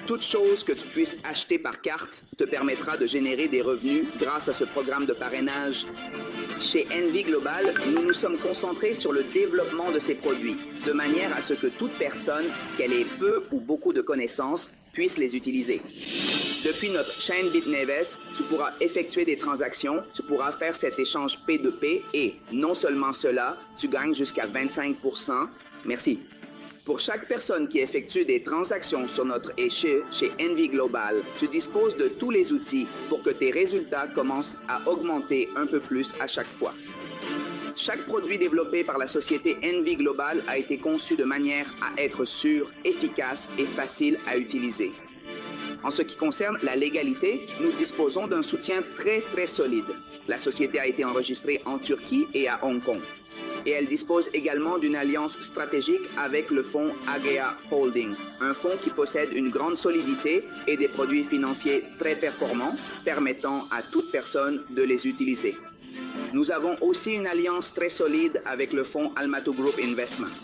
Toute chose que tu puisses acheter par carte te permettra de générer des revenus grâce à ce programme de parrainage. Chez Envie Global, nous nous sommes concentrés sur le développement de ces produits, de manière à ce que toute personne, qu'elle ait peu ou beaucoup de connaissances, puisse les utiliser. Depuis notre chaîne BitNeves, tu pourras effectuer des transactions, tu pourras faire cet échange P2P et, non seulement cela, tu gagnes jusqu'à 25%. Merci. Pour chaque personne qui effectue des transactions sur notre échelle chez Envie Global, tu disposes de tous les outils pour que tes résultats commencent à augmenter un peu plus à chaque fois. Chaque produit développé par la société Envie Global a été conçu de manière à être sûr, efficace et facile à utiliser. En ce qui concerne la légalité, nous disposons d'un soutien très solide. La société a été enregistrée en Turquie et à Hong Kong. Et elle dispose également d'une alliance stratégique avec le fonds Agea Holding, un fonds qui possède une grande solidité et des produits financiers très performants, permettant à toute personne de les utiliser. Nous avons aussi une alliance très solide avec le fonds Almato Group Investment.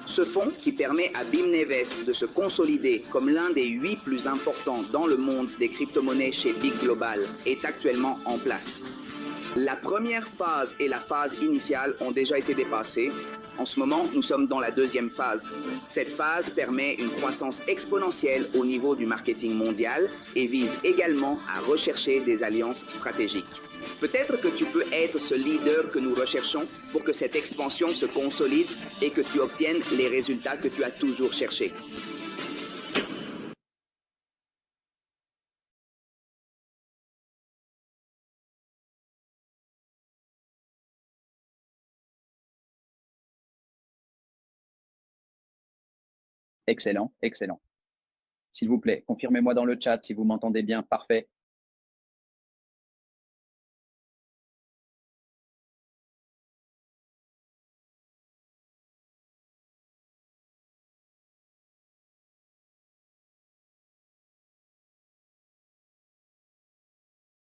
Ce fonds, qui permet à BIMNeves de se consolider comme l'un des 8 plus importants dans le monde des crypto-monnaies chez Big Global, est actuellement en place. La première phase et la phase initiale ont déjà été dépassées. En ce moment, nous sommes dans la deuxième phase. Cette phase permet une croissance exponentielle au niveau du marketing mondial et vise également à rechercher des alliances stratégiques. Peut-être que tu peux être ce leader que nous recherchons pour que cette expansion se consolide et que tu obtiennes les résultats que tu as toujours cherchés. Excellent, excellent. S'il vous plaît, confirmez-moi dans le chat si vous m'entendez bien. Parfait.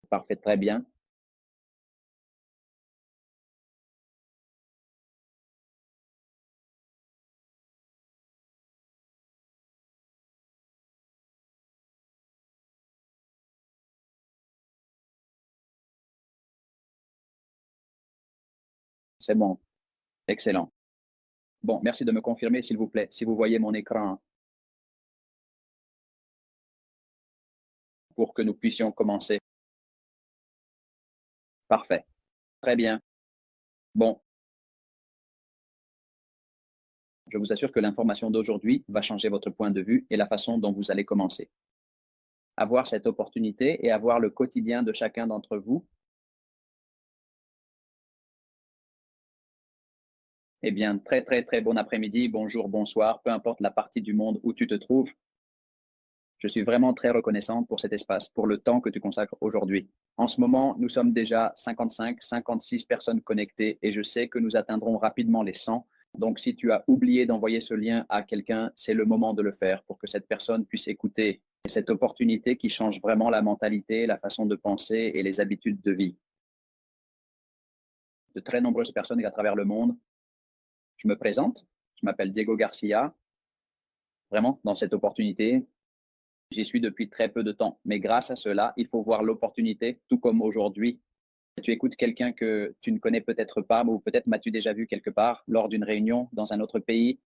Parfait, très bien. C'est bon. Excellent. Bon, merci de me confirmer, s'il vous plaît, si vous voyez mon écran pour que nous puissions commencer. Parfait. Très bien. Bon, je vous assure que l'information d'aujourd'hui va changer votre point de vue et la façon dont vous allez commencer. Avoir cette opportunité et avoir le quotidien de chacun d'entre vous, eh bien, très bon après-midi, bonjour, bonsoir, peu importe la partie du monde où tu te trouves. Je suis vraiment très reconnaissant pour cet espace, pour le temps que tu consacres aujourd'hui. En ce moment, nous sommes déjà 55, 56 personnes connectées et je sais que nous atteindrons rapidement les 100. Donc, si tu as oublié d'envoyer ce lien à quelqu'un, c'est le moment de le faire pour que cette personne puisse écouter cette opportunité qui change vraiment la mentalité, la façon de penser et les habitudes de vie. De très nombreuses personnes à travers le monde. Je me présente, je m'appelle Diego Garcia. Vraiment, dans cette opportunité, j'y suis depuis très peu de temps, mais grâce à cela, il faut voir l'opportunité, tout comme aujourd'hui. Tu écoutes quelqu'un que tu ne connais peut-être pas, ou peut-être m'as-tu déjà vu quelque part lors d'une réunion dans un autre pays,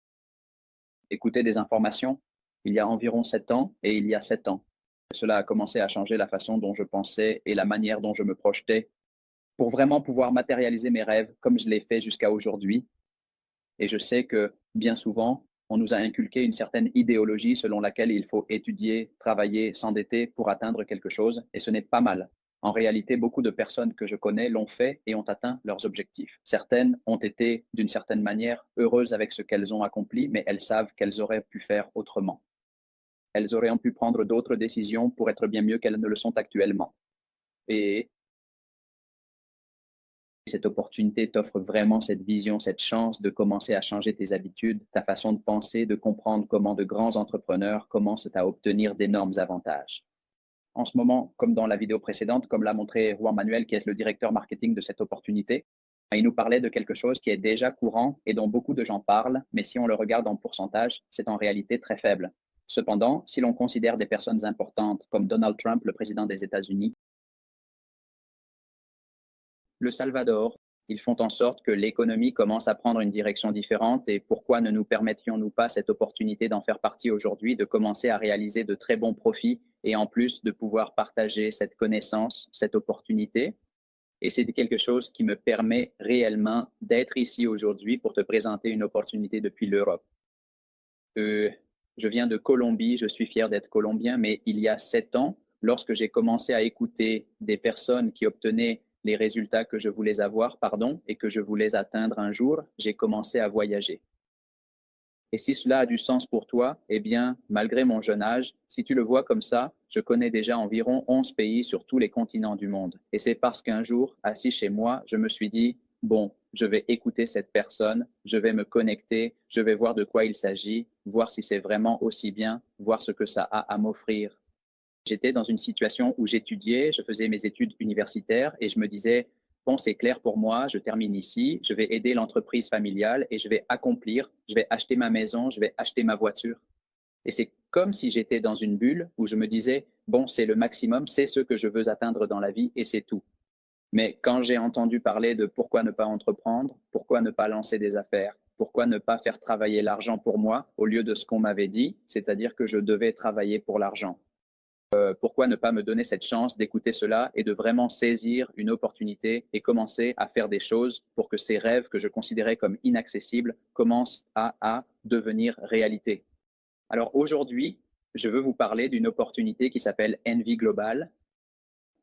écouter des informations. Il y a environ 7 ans et il y a 7 ans. Cela a commencé à changer la façon dont je pensais et la manière dont je me projetais pour vraiment pouvoir matérialiser mes rêves comme je l'ai fait jusqu'à aujourd'hui. Et je sais que bien souvent, on nous a inculqué une certaine idéologie selon laquelle il faut étudier, travailler, s'endetter pour atteindre quelque chose, et ce n'est pas mal. En réalité, beaucoup de personnes que je connais l'ont fait et ont atteint leurs objectifs. Certaines ont été, d'une certaine manière, heureuses avec ce qu'elles ont accompli, mais elles savent qu'elles auraient pu faire autrement. Elles auraient pu prendre d'autres décisions pour être bien mieux qu'elles ne le sont actuellement. Et cette opportunité t'offre vraiment cette vision, cette chance de commencer à changer tes habitudes, ta façon de penser, de comprendre comment de grands entrepreneurs commencent à obtenir d'énormes avantages. En ce moment, comme dans la vidéo précédente, comme l'a montré Juan Manuel, qui est le directeur marketing de cette opportunité, il nous parlait de quelque chose qui est déjà courant et dont beaucoup de gens parlent, mais si on le regarde en pourcentage, c'est en réalité très faible. Cependant, si l'on considère des personnes importantes comme Donald Trump, le président des États-Unis, le Salvador, ils font en sorte que l'économie commence à prendre une direction différente et pourquoi ne nous permettions-nous pas cette opportunité d'en faire partie aujourd'hui, de commencer à réaliser de très bons profits et en plus de pouvoir partager cette connaissance, cette opportunité. Et c'est quelque chose qui me permet réellement d'être ici aujourd'hui pour te présenter une opportunité depuis l'Europe. Je viens de Colombie, je suis fier d'être colombien, mais il y a 7 ans, lorsque j'ai commencé à écouter des personnes qui obtenaient les résultats que je voulais avoir, et que je voulais atteindre un jour, j'ai commencé à voyager. Et si cela a du sens pour toi, eh bien, malgré mon jeune âge, si tu le vois comme ça, je connais déjà environ 11 pays sur tous les continents du monde. Et c'est parce qu'un jour, assis chez moi, je me suis dit, bon, je vais écouter cette personne, je vais me connecter, je vais voir de quoi il s'agit, voir si c'est vraiment aussi bien, voir ce que ça a à m'offrir. J'étais dans une situation où j'étudiais, je faisais mes études universitaires et je me disais, bon, c'est clair pour moi, je termine ici, je vais aider l'entreprise familiale et je vais accomplir, je vais acheter ma maison, je vais acheter ma voiture. Et c'est comme si j'étais dans une bulle où je me disais, bon, c'est le maximum, c'est ce que je veux atteindre dans la vie et c'est tout. Mais quand j'ai entendu parler de pourquoi ne pas entreprendre, pourquoi ne pas lancer des affaires, pourquoi ne pas faire travailler l'argent pour moi au lieu de ce qu'on m'avait dit, c'est-à-dire que je devais travailler pour l'argent. Pourquoi ne pas me donner cette chance d'écouter cela et de vraiment saisir une opportunité et commencer à faire des choses pour que ces rêves que je considérais comme inaccessibles commencent à devenir réalité. Alors aujourd'hui, je veux vous parler d'une opportunité qui s'appelle Envy Global.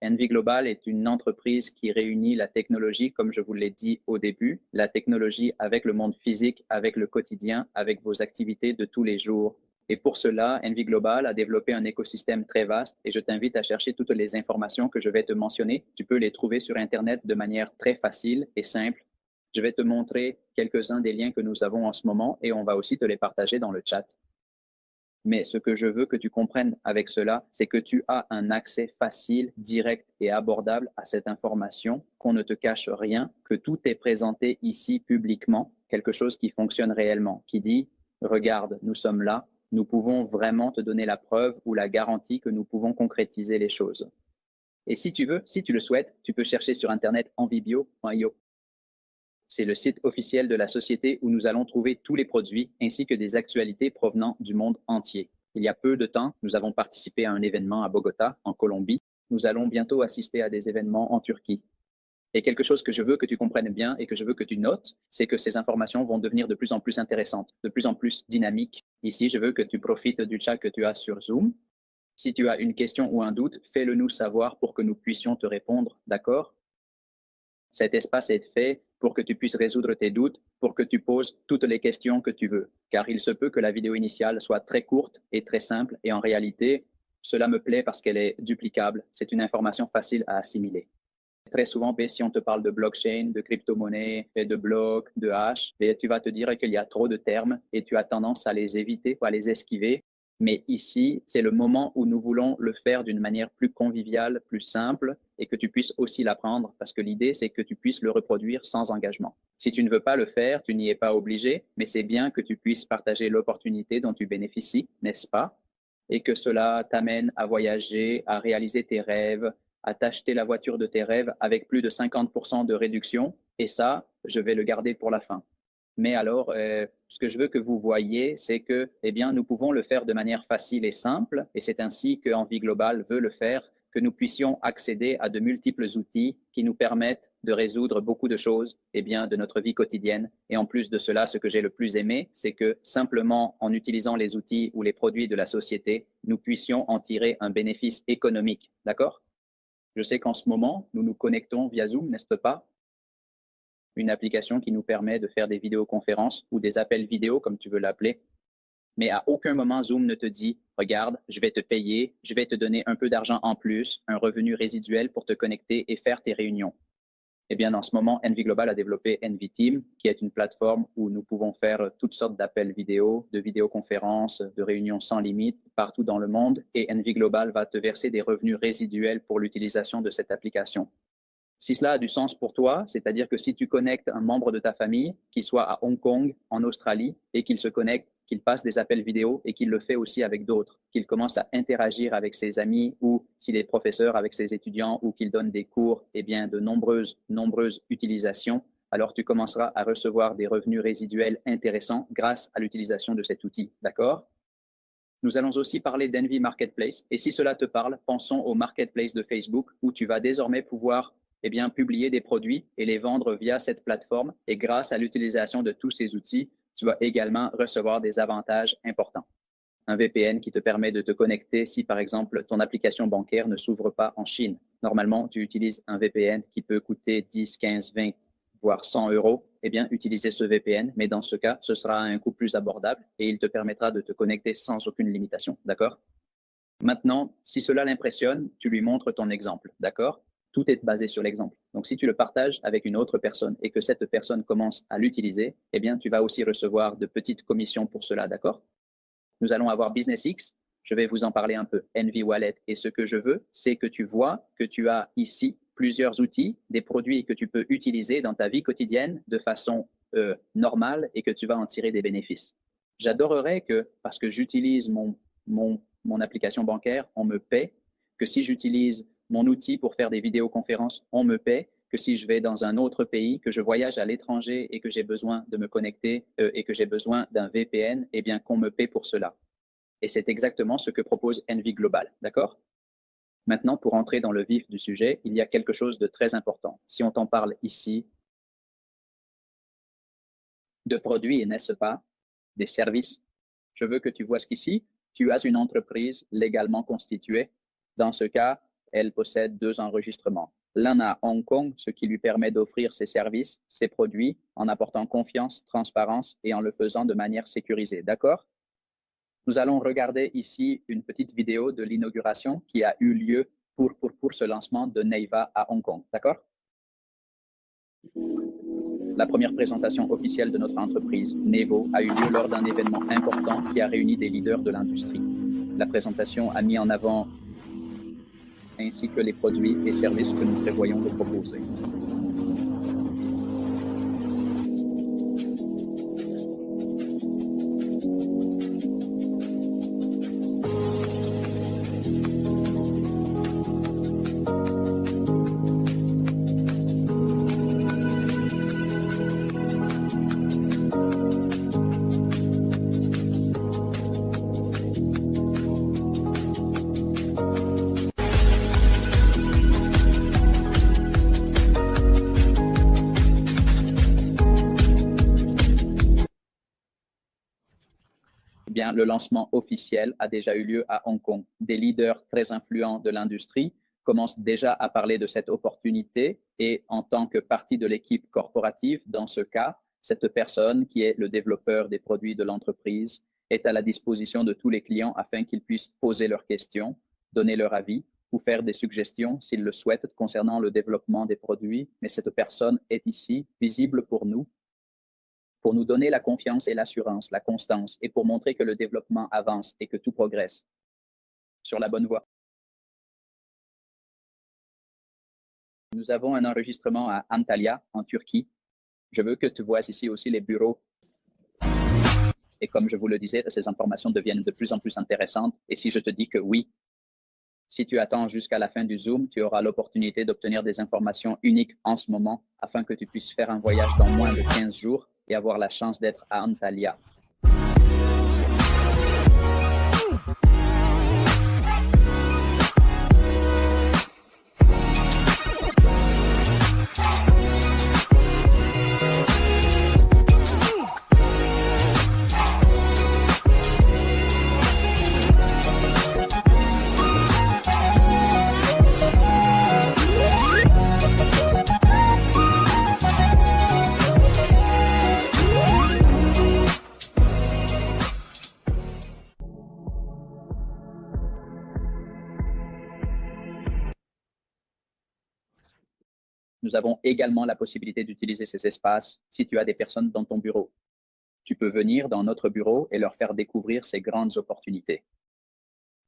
Envy Global est une entreprise qui réunit la technologie, comme je vous l'ai dit au début, la technologie avec le monde physique, avec le quotidien, avec vos activités de tous les jours. Et pour cela, Envy Global a développé un écosystème très vaste et je t'invite à chercher toutes les informations que je vais te mentionner. Tu peux les trouver sur Internet de manière très facile et simple. Je vais te montrer quelques-uns des liens que nous avons en ce moment et on va aussi te les partager dans le chat. Mais ce que je veux que tu comprennes avec cela, c'est que tu as un accès facile, direct et abordable à cette information, qu'on ne te cache rien, que tout est présenté ici publiquement, quelque chose qui fonctionne réellement, qui dit, regarde, nous sommes là, nous pouvons vraiment te donner la preuve ou la garantie que nous pouvons concrétiser les choses. Et si tu veux, si tu le souhaites, tu peux chercher sur Internet envybio.io. C'est le site officiel de la société où nous allons trouver tous les produits ainsi que des actualités provenant du monde entier. Il y a peu de temps, nous avons participé à un événement à Bogota, en Colombie. Nous allons bientôt assister à des événements en Turquie. Et quelque chose que je veux que tu comprennes bien et que je veux que tu notes, c'est que ces informations vont devenir de plus en plus intéressantes, de plus en plus dynamiques. Ici, je veux que tu profites du chat que tu as sur Zoom. Si tu as une question ou un doute, fais-le nous savoir pour que nous puissions te répondre, d'accord? Cet espace est fait pour que tu puisses résoudre tes doutes, pour que tu poses toutes les questions que tu veux, car il se peut que la vidéo initiale soit très courte et très simple, et en réalité, cela me plaît parce qu'elle est duplicable, c'est une information facile à assimiler. Très souvent, si on te parle de blockchain, de crypto-monnaie, de blocs, de hash, tu vas te dire qu'il y a trop de termes et tu as tendance à les éviter ou à les esquiver. Mais ici, c'est le moment où nous voulons le faire d'une manière plus conviviale, plus simple et que tu puisses aussi l'apprendre parce que l'idée, c'est que tu puisses le reproduire sans engagement. Si tu ne veux pas le faire, tu n'y es pas obligé, mais c'est bien que tu puisses partager l'opportunité dont tu bénéficies, n'est-ce pas? Et que cela t'amène à voyager, à réaliser tes rêves, à t'acheter la voiture de tes rêves avec plus de 50% de réduction. Et ça, je vais le garder pour la fin. Mais alors, ce que je veux que vous voyez, c'est que, eh bien, nous pouvons le faire de manière facile et simple. Et c'est ainsi que Envy Global veut le faire, que nous puissions accéder à de multiples outils qui nous permettent de résoudre beaucoup de choses, eh bien, de notre vie quotidienne. Et en plus de cela, ce que j'ai le plus aimé, c'est que simplement en utilisant les outils ou les produits de la société, nous puissions en tirer un bénéfice économique. D'accord? Je sais qu'en ce moment, nous nous connectons via Zoom, n'est-ce pas? Une application qui nous permet de faire des vidéoconférences ou des appels vidéo, comme tu veux l'appeler. Mais à aucun moment, Zoom ne te dit, regarde, je vais te payer, je vais te donner un peu d'argent en plus, un revenu résiduel pour te connecter et faire tes réunions. Eh bien, en ce moment, Envy Global a développé Envy Team, qui est une plateforme où nous pouvons faire toutes sortes d'appels vidéo, de vidéoconférences, de réunions sans limite partout dans le monde. Et Envy Global va te verser des revenus résiduels pour l'utilisation de cette application. Si cela a du sens pour toi, c'est-à-dire que si tu connectes un membre de ta famille, qu'il soit à Hong Kong, en Australie, et qu'il se connecte qu'il passe des appels vidéo et qu'il le fait aussi avec d'autres, qu'il commence à interagir avec ses amis ou s'il est professeur avec ses étudiants ou qu'il donne des cours, eh bien de nombreuses utilisations, alors tu commenceras à recevoir des revenus résiduels intéressants grâce à l'utilisation de cet outil, d'accord? Nous allons aussi parler d'Envy Marketplace. Et si cela te parle, pensons au Marketplace de Facebook où tu vas désormais pouvoir publier des produits et les vendre via cette plateforme. Et grâce à l'utilisation de tous ces outils, tu vas également recevoir des avantages importants. Un VPN qui te permet de te connecter si, par exemple, ton application bancaire ne s'ouvre pas en Chine. Normalement, tu utilises un VPN qui peut coûter 10, 15, 20, voire 100 euros. Eh bien, utiliser ce VPN, mais dans ce cas, ce sera à un coût plus abordable et il te permettra de te connecter sans aucune limitation. D'accord? Maintenant, si cela l'impressionne, tu lui montres ton exemple. D'accord? Tout est basé sur l'exemple. Donc, si tu le partages avec une autre personne et que cette personne commence à l'utiliser, eh bien, tu vas aussi recevoir de petites commissions pour cela. D'accord? Nous allons avoir BusinessX. Je vais vous en parler un peu. Envy Wallet. Et ce que je veux, c'est que tu vois que tu as ici plusieurs outils, des produits que tu peux utiliser dans ta vie quotidienne de façon normale et que tu vas en tirer des bénéfices. J'adorerais que, parce que j'utilise mon application bancaire, on me paie, que si j'utilise mon outil pour faire des vidéoconférences, on me paie, que si je vais dans un autre pays, que je voyage à l'étranger et que j'ai besoin de me connecter et que j'ai besoin d'un VPN, eh bien qu'on me paie pour cela. Et c'est exactement ce que propose Envy Global, d'accord? Maintenant, pour entrer dans le vif du sujet, il y a quelque chose de très important. Si on t'en parle ici de produits, n'est-ce pas, des services, je veux que tu vois ce qu'ici, tu as une entreprise légalement constituée. Dans ce cas, elle possède 2 enregistrements. L'un à Hong Kong, ce qui lui permet d'offrir ses services, ses produits, en apportant confiance, transparence et en le faisant de manière sécurisée. D'accord? Nous allons regarder ici une petite vidéo de l'inauguration qui a eu lieu pour ce lancement de Neiva à Hong Kong. D'accord? La première présentation officielle de notre entreprise, Nevo, a eu lieu lors d'un événement important qui a réuni des leaders de l'industrie. La présentation a mis en avant ainsi que les produits et services que nous prévoyons de proposer. Bien, le lancement officiel a déjà eu lieu à Hong Kong. Des leaders très influents de l'industrie commencent déjà à parler de cette opportunité et en tant que partie de l'équipe corporative, dans ce cas, cette personne qui est le développeur des produits de l'entreprise est à la disposition de tous les clients afin qu'ils puissent poser leurs questions, donner leur avis ou faire des suggestions s'ils le souhaitent concernant le développement des produits. Mais cette personne est ici, visible pour nous donner la confiance et l'assurance, la constance, et pour montrer que le développement avance et que tout progresse sur la bonne voie. Nous avons un enregistrement à Antalya, en Turquie. Je veux que tu vois ici aussi les bureaux. Et comme je vous le disais, ces informations deviennent de plus en plus intéressantes. Et si je te dis que oui, si tu attends jusqu'à la fin du Zoom, tu auras l'opportunité d'obtenir des informations uniques en ce moment afin que tu puisses faire un voyage dans moins de 15 jours et avoir la chance d'être à Antalya. Nous avons également la possibilité d'utiliser ces espaces si tu as des personnes dans ton bureau. Tu peux venir dans notre bureau et leur faire découvrir ces grandes opportunités.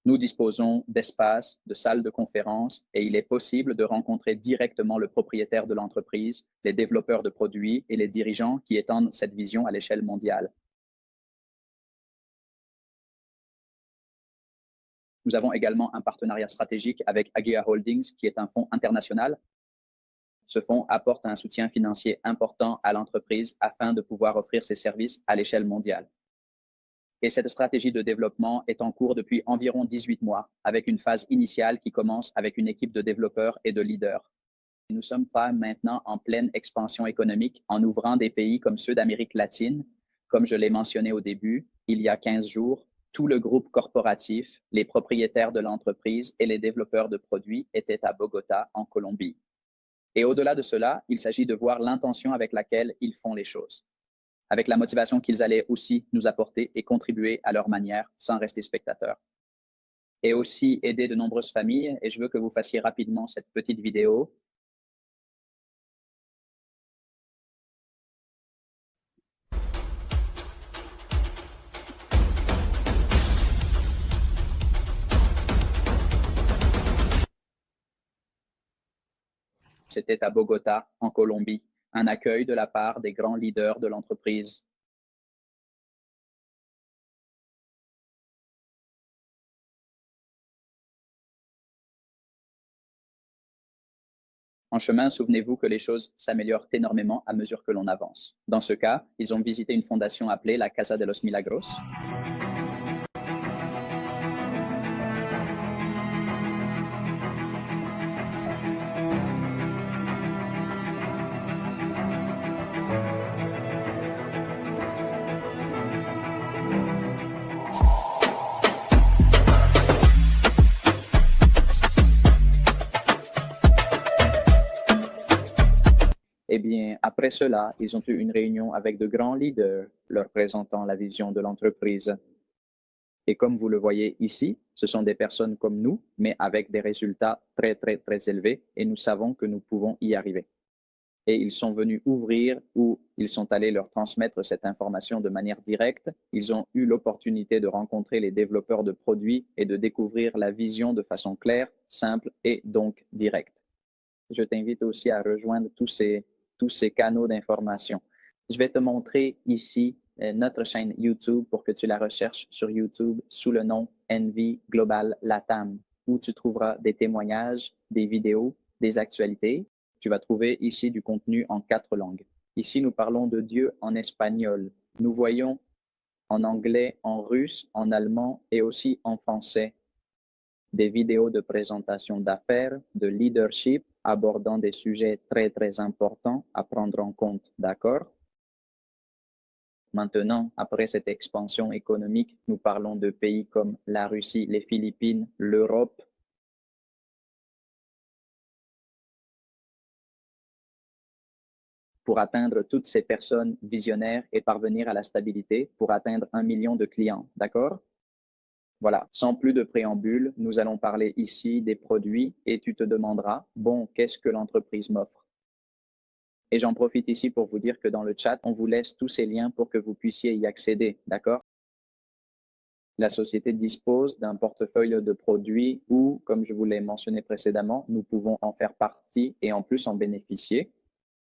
Nous disposons d'espaces, de salles de conférence et il est possible de rencontrer directement le propriétaire de l'entreprise, les développeurs de produits et les dirigeants qui étendent cette vision à l'échelle mondiale. Nous avons également un partenariat stratégique avec Agea Holdings, qui est un fonds international. Ce fonds apporte un soutien financier important à l'entreprise afin de pouvoir offrir ses services à l'échelle mondiale. Et cette stratégie de développement est en cours depuis environ 18 mois, avec une phase initiale qui commence avec une équipe de développeurs et de leaders. Nous sommes maintenant en pleine expansion économique en ouvrant des pays comme ceux d'Amérique latine. Comme je l'ai mentionné au début, il y a 15 jours, tout le groupe corporatif, les propriétaires de l'entreprise et les développeurs de produits étaient à Bogota, en Colombie. Et au-delà de cela, il s'agit de voir l'intention avec laquelle ils font les choses, avec la motivation qu'ils allaient aussi nous apporter et contribuer à leur manière sans rester spectateurs. Et aussi aider de nombreuses familles. Et je veux que vous fassiez rapidement cette petite vidéo. C'était à Bogota, en Colombie, un accueil de la part des grands leaders de l'entreprise. En chemin, souvenez-vous que les choses s'améliorent énormément à mesure que l'on avance. Dans ce cas, ils ont visité une fondation appelée la Casa de los Milagros. Eh bien, après cela, ils ont eu une réunion avec de grands leaders leur présentant la vision de l'entreprise. Et comme vous le voyez ici, ce sont des personnes comme nous, mais avec des résultats très, très, très élevés et nous savons que nous pouvons y arriver. Et ils sont venus ouvrir ou ils sont allés leur transmettre cette information de manière directe. Ils ont eu l'opportunité de rencontrer les développeurs de produits et de découvrir la vision de façon claire, simple et donc directe. Je t'invite aussi à rejoindre tous ces canaux d'information. Je vais te montrer ici notre chaîne YouTube pour que tu la recherches sur YouTube sous le nom Envy Global Latam, où tu trouveras des témoignages, des vidéos, des actualités. Tu vas trouver ici du contenu en 4 langues. Ici, nous parlons de Dieu en espagnol. Nous voyons en anglais, en russe, en allemand et aussi en français des vidéos de présentation d'affaires, de leadership, abordant des sujets très, très importants à prendre en compte, d'accord? Maintenant, après cette expansion économique, nous parlons de pays comme la Russie, les Philippines, l'Europe. Pour atteindre toutes ces personnes visionnaires et parvenir à la stabilité, pour atteindre 1 million de clients, d'accord? Voilà, sans plus de préambule, nous allons parler ici des produits et tu te demanderas, bon, qu'est-ce que l'entreprise m'offre? Et j'en profite ici pour vous dire que dans le chat, on vous laisse tous ces liens pour que vous puissiez y accéder, d'accord? La société dispose d'un portefeuille de produits où, comme je vous l'ai mentionné précédemment, nous pouvons en faire partie et en plus en bénéficier.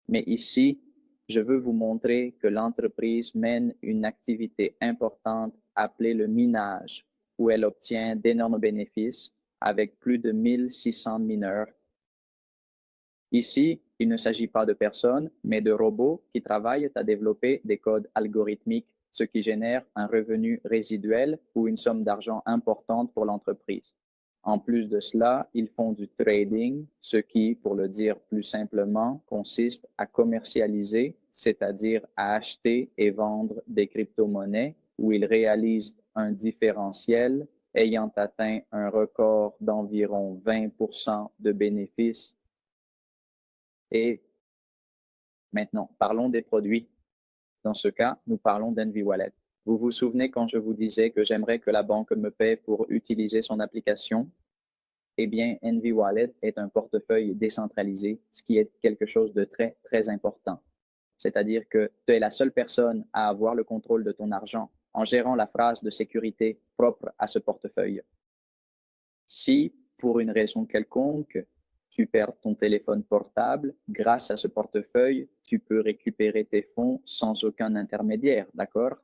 Mais ici, je veux vous montrer que l'entreprise mène une activité importante appelée le minage, où elle obtient d'énormes bénéfices avec plus de 1600 mineurs. Ici, il ne s'agit pas de personnes, mais de robots qui travaillent à développer des codes algorithmiques, ce qui génère un revenu résiduel ou une somme d'argent importante pour l'entreprise. En plus de cela, ils font du trading, ce qui, pour le dire plus simplement, consiste à commercialiser, c'est-à-dire à acheter et vendre des crypto-monnaies où ils réalisent un différentiel ayant atteint un record d'environ 20% de bénéfices. Et maintenant, parlons des produits. Dans ce cas, nous parlons d'Envy Wallet. Vous vous souvenez quand je vous disais que j'aimerais que la banque me paie pour utiliser son application? Eh bien, Envy Wallet est un portefeuille décentralisé, ce qui est quelque chose de très, très important. C'est-à-dire que tu es la seule personne à avoir le contrôle de ton argent en gérant la phrase de sécurité propre à ce portefeuille. Si, pour une raison quelconque, tu perds ton téléphone portable, grâce à ce portefeuille, tu peux récupérer tes fonds sans aucun intermédiaire, d'accord?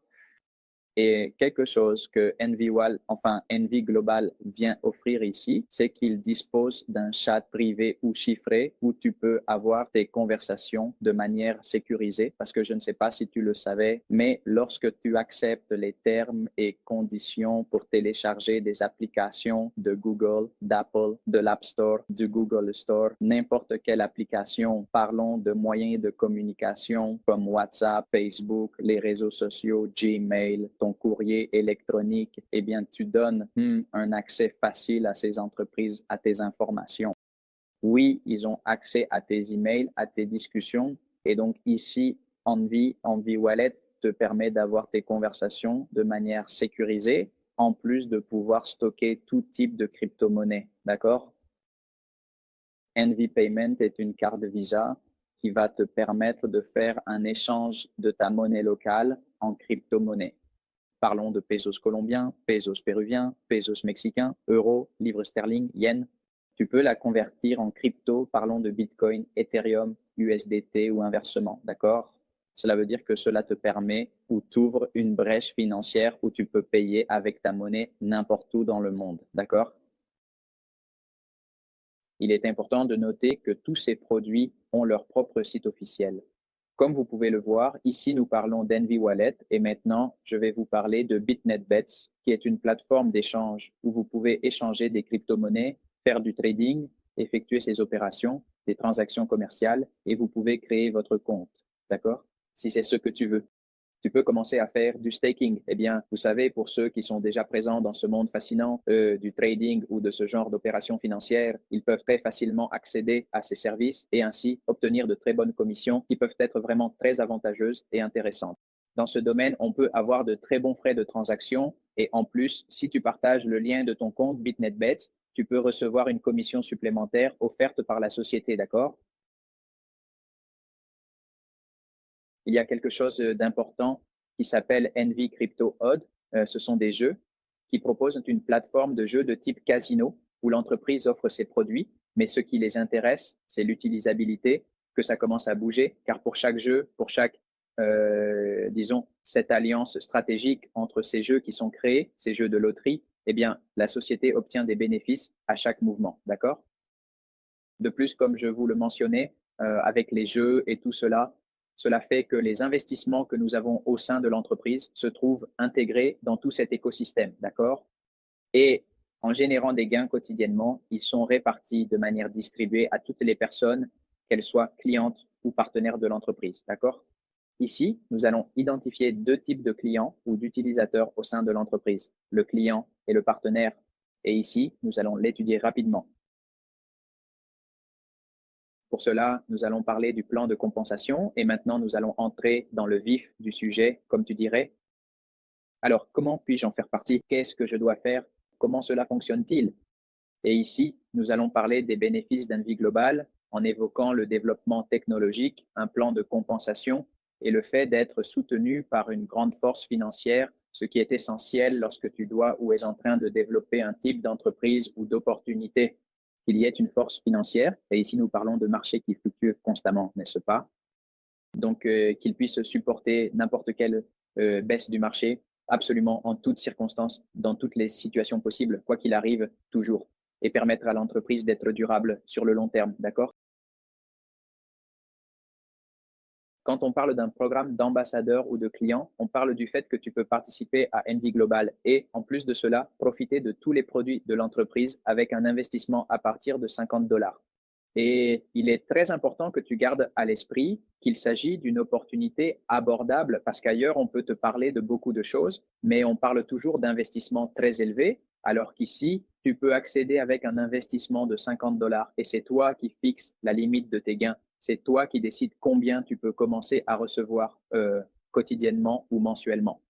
Et quelque chose que Envy Global vient offrir ici, c'est qu'il dispose d'un chat privé ou chiffré où tu peux avoir tes conversations de manière sécurisée. Parce que je ne sais pas si tu le savais, mais lorsque tu acceptes les termes et conditions pour télécharger des applications de Google, d'Apple, de l'App Store, du Google Store, n'importe quelle application, parlons de moyens de communication comme WhatsApp, Facebook, les réseaux sociaux, Gmail, ton courrier électronique, eh bien, tu donnes un accès facile à ces entreprises, à tes informations. Oui, ils ont accès à tes emails, à tes discussions. Et donc ici, Envy Wallet te permet d'avoir tes conversations de manière sécurisée, en plus de pouvoir stocker tout type de crypto-monnaie. D'accord? Envy Payment est une carte Visa qui va te permettre de faire un échange de ta monnaie locale en crypto-monnaie. Parlons de pesos colombiens, pesos péruviens, pesos mexicains, euros, livres sterling, yens. Tu peux la convertir en crypto, parlons de Bitcoin, Ethereum, USDT ou inversement, d'accord? Cela veut dire que cela te permet ou t'ouvre une brèche financière où tu peux payer avec ta monnaie n'importe où dans le monde, d'accord? Il est important de noter que tous ces produits ont leur propre site officiel. Comme vous pouvez le voir, ici nous parlons d'Envy Wallet et maintenant je vais vous parler de BitNetBets, qui est une plateforme d'échange où vous pouvez échanger des crypto-monnaies, faire du trading, effectuer ces opérations, des transactions commerciales et vous pouvez créer votre compte. D'accord? Si c'est ce que tu veux. Tu peux commencer à faire du staking. Eh bien, vous savez, pour ceux qui sont déjà présents dans ce monde fascinant du trading ou de ce genre d'opérations financières, ils peuvent très facilement accéder à ces services et ainsi obtenir de très bonnes commissions qui peuvent être vraiment très avantageuses et intéressantes. Dans ce domaine, on peut avoir de très bons frais de transaction et en plus, si tu partages le lien de ton compte BitNetBet, tu peux recevoir une commission supplémentaire offerte par la société, d'accord? Il y a quelque chose d'important qui s'appelle Envy Crypto Odd. Ce sont des jeux qui proposent une plateforme de jeux de type casino où l'entreprise offre ses produits, mais ce qui les intéresse, c'est l'utilisabilité, que ça commence à bouger, car pour chaque jeu, pour chaque, disons, cette alliance stratégique entre ces jeux qui sont créés, ces jeux de loterie, eh bien, la société obtient des bénéfices à chaque mouvement, d'accord? De plus, comme je vous le mentionnais, avec les jeux et tout cela, cela fait que les investissements que nous avons au sein de l'entreprise se trouvent intégrés dans tout cet écosystème, d'accord? Et en générant des gains quotidiennement, ils sont répartis de manière distribuée à toutes les personnes, qu'elles soient clientes ou partenaires de l'entreprise, d'accord? Ici, nous allons identifier deux types de clients ou d'utilisateurs au sein de l'entreprise, le client et le partenaire. Et ici, nous allons l'étudier rapidement. Pour cela, nous allons parler du plan de compensation et maintenant nous allons entrer dans le vif du sujet, comme tu dirais. Alors, comment puis-je en faire partie? Qu'est-ce que je dois faire? Comment cela fonctionne-t-il? Et ici, nous allons parler des bénéfices d'Envy Global en évoquant le développement technologique, un plan de compensation et le fait d'être soutenu par une grande force financière, ce qui est essentiel lorsque tu dois ou es en train de développer un type d'entreprise ou d'opportunité, qu'il y ait une force financière. Et ici, nous parlons de marchés qui fluctuent constamment, n'est-ce pas? Donc, qu'ils puissent supporter n'importe quelle baisse du marché, absolument en toutes circonstances, dans toutes les situations possibles, quoi qu'il arrive, toujours, et permettre à l'entreprise d'être durable sur le long terme, d'accord? Quand on parle d'un programme d'ambassadeur ou de client, on parle du fait que tu peux participer à Envy Global et, en plus de cela, profiter de tous les produits de l'entreprise avec un investissement à partir de 50 $. Et il est très important que tu gardes à l'esprit qu'il s'agit d'une opportunité abordable parce qu'ailleurs, on peut te parler de beaucoup de choses, mais on parle toujours d'investissements très élevés, alors qu'ici, tu peux accéder avec un investissement de 50 $ et c'est toi qui fixes la limite de tes gains. C'est toi qui décides combien tu peux commencer à recevoir quotidiennement ou mensuellement.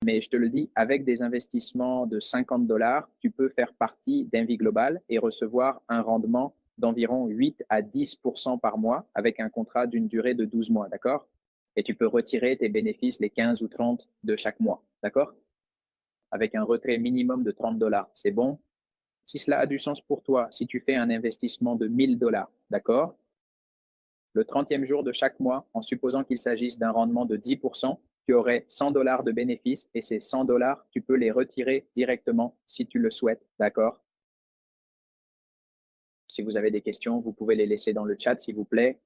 Mais je te le dis, avec des investissements de 50 $, tu peux faire partie d'Envy Global et recevoir un rendement d'environ 8 à 10% par mois avec un contrat d'une durée de 12 mois, d'accord? Et tu peux retirer tes bénéfices les 15 ou 30 de chaque mois, d'accord? Avec un retrait minimum de 30 $. C'est bon? Si cela a du sens pour toi, si tu fais un investissement de 1000 $, d'accord? Le 30e jour de chaque mois, en supposant qu'il s'agisse d'un rendement de 10%, tu aurais 100 dollars de bénéfices et ces 100 dollars, tu peux les retirer directement si tu le souhaites, d'accord? Si vous avez des questions, vous pouvez les laisser dans le chat, s'il vous plaît.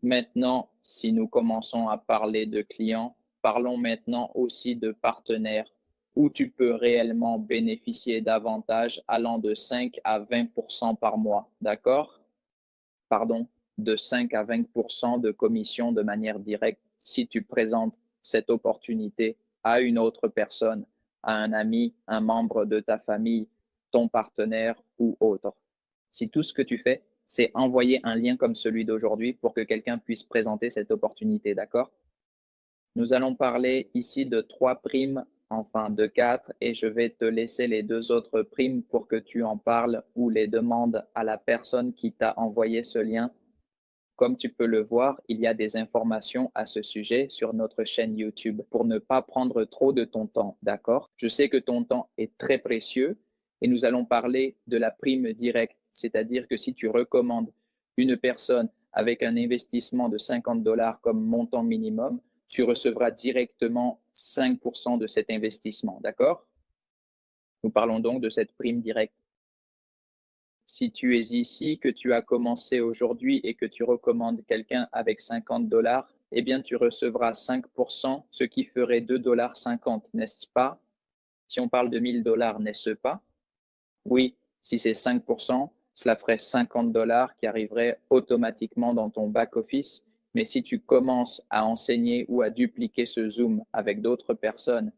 Maintenant, si nous commençons à parler de clients, parlons maintenant aussi de partenaires où tu peux réellement bénéficier d'avantages allant de 5 à 20% par mois, d'accord? Pardon, de 5 à 20% de commission de manière directe si tu présentes cette opportunité à une autre personne, à un ami, un membre de ta famille, ton partenaire ou autre. Si tout ce que tu fais, c'est envoyer un lien comme celui d'aujourd'hui pour que quelqu'un puisse présenter cette opportunité, d'accord? Nous allons parler ici de 3 primes, enfin de 4, et je vais te laisser les 2 autres primes pour que tu en parles ou les demandes à la personne qui t'a envoyé ce lien. Comme tu peux le voir, il y a des informations à ce sujet sur notre chaîne YouTube pour ne pas prendre trop de ton temps, d'accord? Je sais que ton temps est très précieux et nous allons parler de la prime directe, c'est-à-dire que si tu recommandes une personne avec un investissement de 50 dollars comme montant minimum, tu recevras directement 5% de cet investissement, d'accord? Nous parlons donc de cette prime directe. Si tu es ici, que tu as commencé aujourd'hui et que tu recommandes quelqu'un avec 50 dollars, eh bien, tu recevras 5%, ce qui ferait 2,50 $, n'est-ce pas? Si on parle de 1000 dollars, n'est-ce pas? Oui, si c'est 5%, cela ferait 50 dollars qui arriveraient automatiquement dans ton back-office. Mais si tu commences à enseigner ou à dupliquer ce Zoom avec d'autres personnes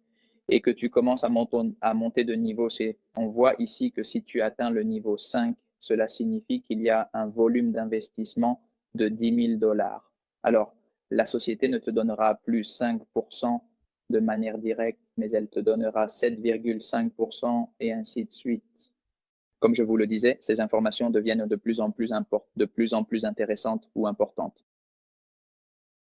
et que tu commences à monter de niveau, on voit ici que si tu atteins le niveau 5, cela signifie qu'il y a un volume d'investissement de 10 000 dollars. Alors, la société ne te donnera plus 5% de manière directe, mais elle te donnera 7,5% et ainsi de suite. Comme je vous le disais, ces informations deviennent de plus en plus intéressantes ou importantes.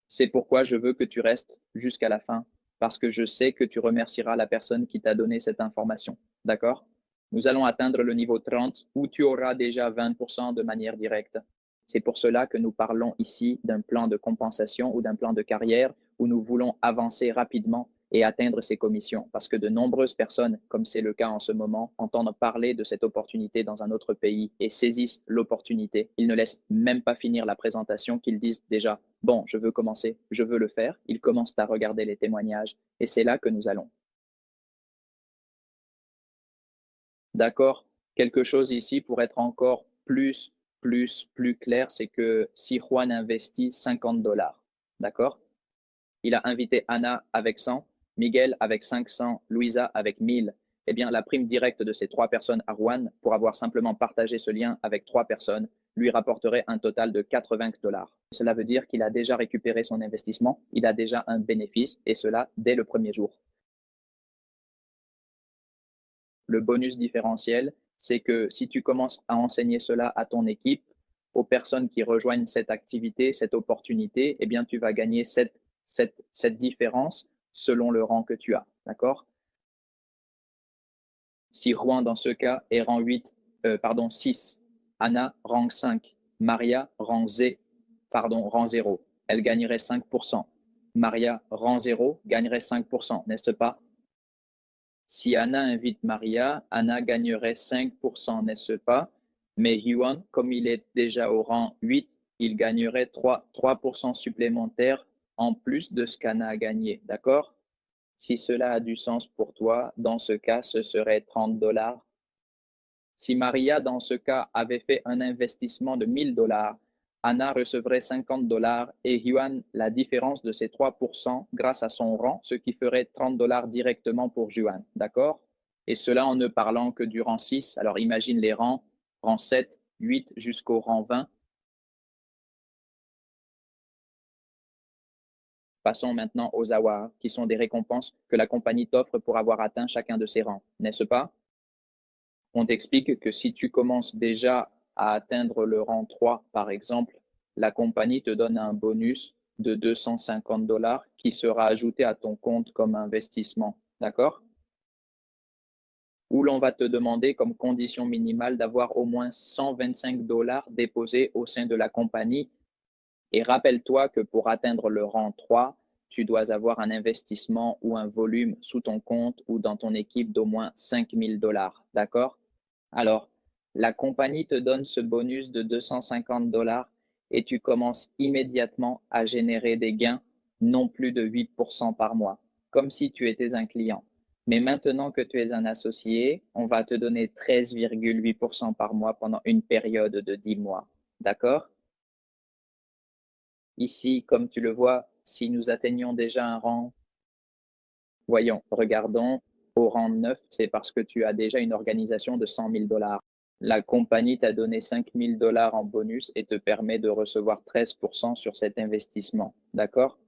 C'est pourquoi je veux que tu restes jusqu'à la fin, parce que je sais que tu remercieras la personne qui t'a donné cette information. D'accord? Nous allons atteindre le niveau 30 où tu auras déjà 20% de manière directe. C'est pour cela que nous parlons ici d'un plan de compensation ou d'un plan de carrière où nous voulons avancer rapidement et atteindre ces commissions, parce que de nombreuses personnes, comme c'est le cas en ce moment, entendent parler de cette opportunité dans un autre pays et saisissent l'opportunité. Ils ne laissent même pas finir la présentation qu'ils disent déjà, bon, je veux commencer, je veux le faire. Ils commencent à regarder les témoignages et c'est là que nous allons. D'accord? Quelque chose ici pour être encore plus clair, c'est que si Juan investit 50 dollars, d'accord? Il a invité Anna avec 100, Miguel avec 500, Louisa avec 1000. Eh bien, la prime directe de ces 3 personnes à Juan, pour avoir simplement partagé ce lien avec 3 personnes, lui rapporterait un total de 80 dollars. Cela veut dire qu'il a déjà récupéré son investissement, il a déjà un bénéfice, et cela dès le premier jour. Le bonus différentiel, c'est que si tu commences à enseigner cela à ton équipe, aux personnes qui rejoignent cette activité, cette opportunité, eh bien, tu vas gagner cette différence selon le rang que tu as. D'accord? Si Juan, dans ce cas, est rang 6, Anna, rang 5, Maria, rang 0, elle gagnerait 5%. Maria, rang 0, gagnerait 5%, n'est-ce pas? Si Anna invite Maria, Anna gagnerait 5%, n'est-ce pas? Mais Yuan, comme il est déjà au rang 8, il gagnerait 3% supplémentaires en plus de ce qu'Anna a gagné, d'accord? Si cela a du sens pour toi, dans ce cas, ce serait 30 dollars. Si Maria, dans ce cas, avait fait un investissement de 1000 dollars, Anna recevrait 50 dollars et Yuan la différence de ces 3% grâce à son rang, ce qui ferait 30 dollars directement pour Yuan. D'accord? Et cela en ne parlant que du rang 6. Alors imagine les rangs, rang 7, 8 jusqu'au rang 20. Passons maintenant aux awards, qui sont des récompenses que la compagnie t'offre pour avoir atteint chacun de ces rangs, n'est-ce pas? On t'explique que si tu commences déjà à atteindre le rang 3, par exemple, la compagnie te donne un bonus de 250 dollars qui sera ajouté à ton compte comme investissement. D'accord? Où l'on va te demander comme condition minimale d'avoir au moins 125 dollars déposés au sein de la compagnie Et rappelle-toi que pour atteindre le rang 3, tu dois avoir un investissement ou un volume sous ton compte ou dans ton équipe d'au moins 5 000 $. D'accord? Alors, la compagnie te donne ce bonus de 250 $ et tu commences immédiatement à générer des gains non plus de 8% par mois, comme si tu étais un client. Mais maintenant que tu es un associé, on va te donner 13,8% par mois pendant une période de 10 mois. D'accord? Ici, comme tu le vois, si nous atteignons déjà un rang, voyons, regardons, au rang 9, c'est parce que tu as déjà une organisation de 100 000 $. La compagnie t'a donné 5 000 $ en bonus et te permet de recevoir 13% sur cet investissement. D'accord?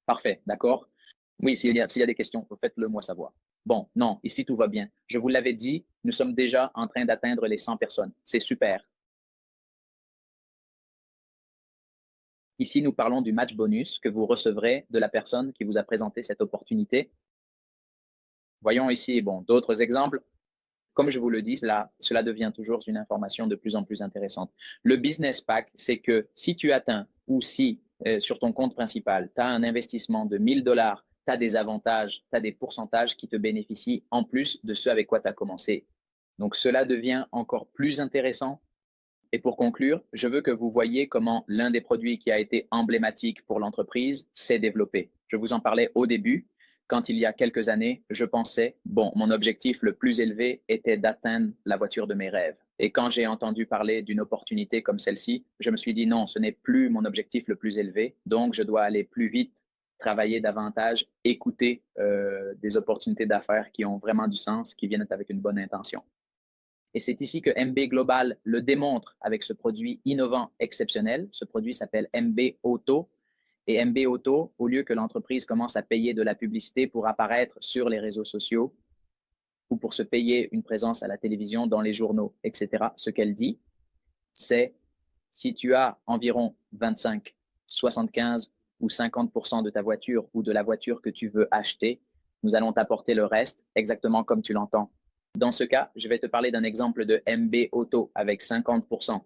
Parfait, d'accord? Oui, s'il y a des questions, faites-le moi savoir. Bon, non, ici tout va bien. Je vous l'avais dit, nous sommes déjà en train d'atteindre les 100 personnes. C'est super. Ici, nous parlons du match bonus que vous recevrez de la personne qui vous a présenté cette opportunité. Voyons ici, bon, d'autres exemples. Comme je vous le dis, cela devient toujours une information de plus en plus intéressante. Le business pack, c'est que si tu atteins ou si sur ton compte principal, tu as un investissement de 1 000 $, tu as des avantages, tu as des pourcentages qui te bénéficient en plus de ce avec quoi tu as commencé. Donc, cela devient encore plus intéressant. Et pour conclure, je veux que vous voyiez comment l'un des produits qui a été emblématique pour l'entreprise s'est développé. Je vous en parlais au début. Quand il y a quelques années, je pensais, bon, mon objectif le plus élevé était d'atteindre la voiture de mes rêves. Et quand j'ai entendu parler d'une opportunité comme celle-ci, je me suis dit non, ce n'est plus mon objectif le plus élevé, donc je dois aller plus vite, travailler davantage, écouter des opportunités d'affaires qui ont vraiment du sens, qui viennent avec une bonne intention. Et c'est ici que MB Global le démontre avec ce produit innovant exceptionnel. Ce produit s'appelle MB Auto. Et MB Auto, au lieu que l'entreprise commence à payer de la publicité pour apparaître sur les réseaux sociaux ou pour se payer une présence à la télévision, dans les journaux, etc., ce qu'elle dit, c'est si tu as environ 25, 75 ou 50% de ta voiture ou de la voiture que tu veux acheter, nous allons t'apporter le reste exactement comme tu l'entends. Dans ce cas, je vais te parler d'un exemple de MB Auto avec 50%.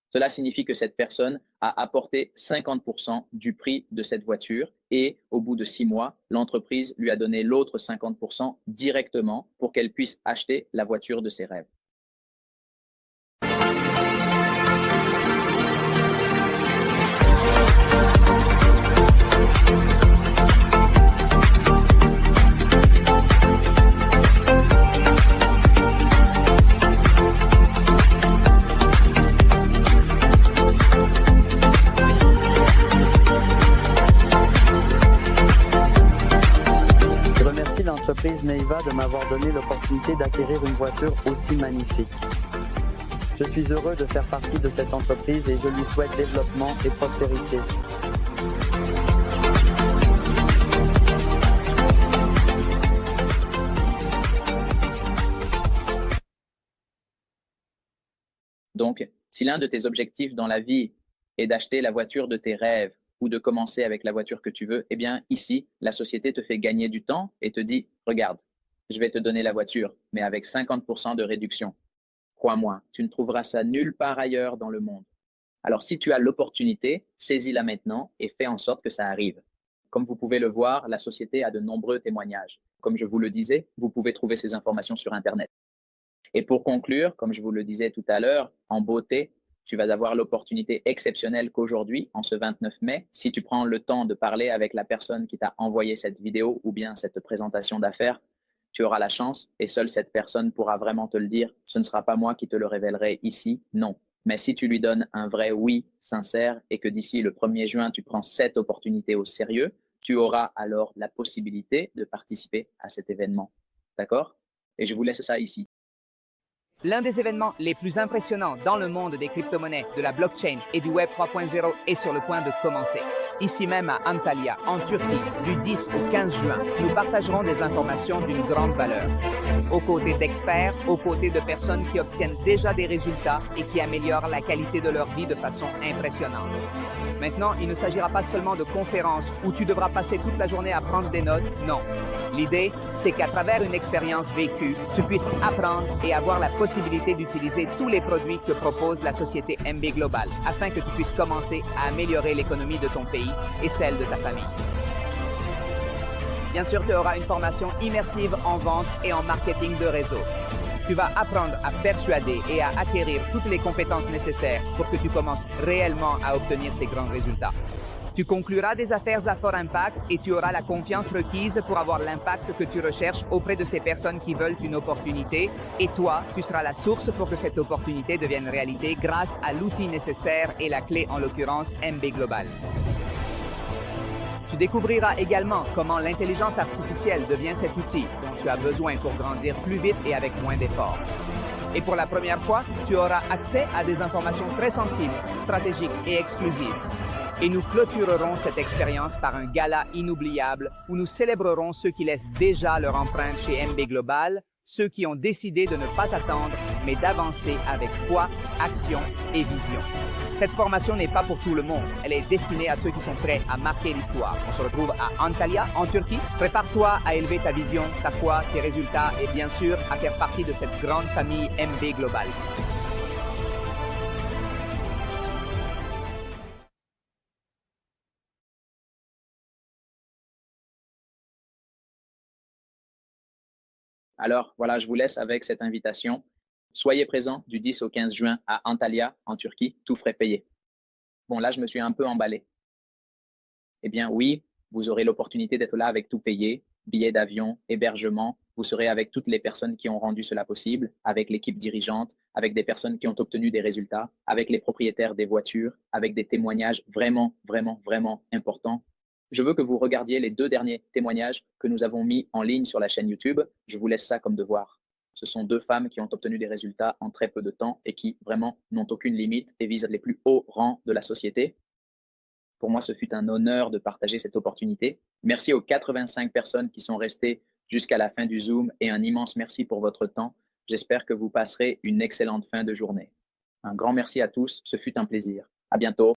Cela signifie que cette personne a apporté 50% du prix de cette voiture et au bout de 6 mois, l'entreprise lui a donné l'autre 50% directement pour qu'elle puisse acheter la voiture de ses rêves. L'entreprise Neiva de m'avoir donné l'opportunité d'acquérir une voiture aussi magnifique. Je suis heureux de faire partie de cette entreprise et je lui souhaite développement et prospérité. Donc, si l'un de tes objectifs dans la vie est d'acheter la voiture de tes rêves ou de commencer avec la voiture que tu veux, eh bien ici, la société te fait gagner du temps et te dit, regarde, je vais te donner la voiture, mais avec 50% de réduction. Crois-moi, tu ne trouveras ça nulle part ailleurs dans le monde. Alors si tu as l'opportunité, saisis-la maintenant et fais en sorte que ça arrive. Comme vous pouvez le voir, la société a de nombreux témoignages. Comme je vous le disais, vous pouvez trouver ces informations sur Internet. Et pour conclure, comme je vous le disais tout à l'heure, en beauté, tu vas avoir l'opportunité exceptionnelle qu'aujourd'hui, en ce 29 mai, si tu prends le temps de parler avec la personne qui t'a envoyé cette vidéo ou bien cette présentation d'affaires, tu auras la chance et seule cette personne pourra vraiment te le dire. Ce ne sera pas moi qui te le révélerai ici, non. Mais si tu lui donnes un vrai oui sincère et que d'ici le 1er juin, tu prends cette opportunité au sérieux, tu auras alors la possibilité de participer à cet événement. D'accord? Et je vous laisse ça ici. L'un des événements les plus impressionnants dans le monde des crypto-monnaies, de la blockchain et du Web 3.0 est sur le point de commencer. Ici même à Antalya, en Turquie, du 10 au 15 juin, nous partagerons des informations d'une grande valeur. Aux côtés d'experts, aux côtés de personnes qui obtiennent déjà des résultats et qui améliorent la qualité de leur vie de façon impressionnante. Maintenant, il ne s'agira pas seulement de conférences où tu devras passer toute la journée à prendre des notes, non. L'idée, c'est qu'à travers une expérience vécue, tu puisses apprendre et avoir la possibilité d'utiliser tous les produits que propose la société MB Global, afin que tu puisses commencer à améliorer l'économie de ton pays et celle de ta famille. Bien sûr, tu auras une formation immersive en vente et en marketing de réseau. Tu vas apprendre à persuader et à acquérir toutes les compétences nécessaires pour que tu commences réellement à obtenir ces grands résultats. Tu concluras des affaires à fort impact et tu auras la confiance requise pour avoir l'impact que tu recherches auprès de ces personnes qui veulent une opportunité. Et toi, tu seras la source pour que cette opportunité devienne réalité grâce à l'outil nécessaire et la clé, en l'occurrence, MB Global. Tu découvriras également comment l'intelligence artificielle devient cet outil dont tu as besoin pour grandir plus vite et avec moins d'efforts. Et pour la première fois, tu auras accès à des informations très sensibles, stratégiques et exclusives. Et nous clôturerons cette expérience par un gala inoubliable où nous célébrerons ceux qui laissent déjà leur empreinte chez MB Global, ceux qui ont décidé de ne pas attendre, mais d'avancer avec foi, action et vision. Cette formation n'est pas pour tout le monde. Elle est destinée à ceux qui sont prêts à marquer l'histoire. On se retrouve à Antalya, en Turquie. Prépare-toi à élever ta vision, ta foi, tes résultats et bien sûr à faire partie de cette grande famille MB Global. Alors, voilà, je vous laisse avec cette invitation. Soyez présents du 10 au 15 juin à Antalya, en Turquie, tout frais payé. Bon, là, je me suis un peu emballé. Eh bien, oui, vous aurez l'opportunité d'être là avec tout payé, billets d'avion, hébergement. Vous serez avec toutes les personnes qui ont rendu cela possible, avec l'équipe dirigeante, avec des personnes qui ont obtenu des résultats, avec les propriétaires des voitures, avec des témoignages vraiment, vraiment, vraiment importants. Je veux que vous regardiez les 2 derniers témoignages que nous avons mis en ligne sur la chaîne YouTube. Je vous laisse ça comme devoir. Ce sont 2 femmes qui ont obtenu des résultats en très peu de temps et qui vraiment n'ont aucune limite et visent les plus hauts rangs de la société. Pour moi, ce fut un honneur de partager cette opportunité. Merci aux 85 personnes qui sont restées jusqu'à la fin du Zoom et un immense merci pour votre temps. J'espère que vous passerez une excellente fin de journée. Un grand merci à tous, ce fut un plaisir. À bientôt.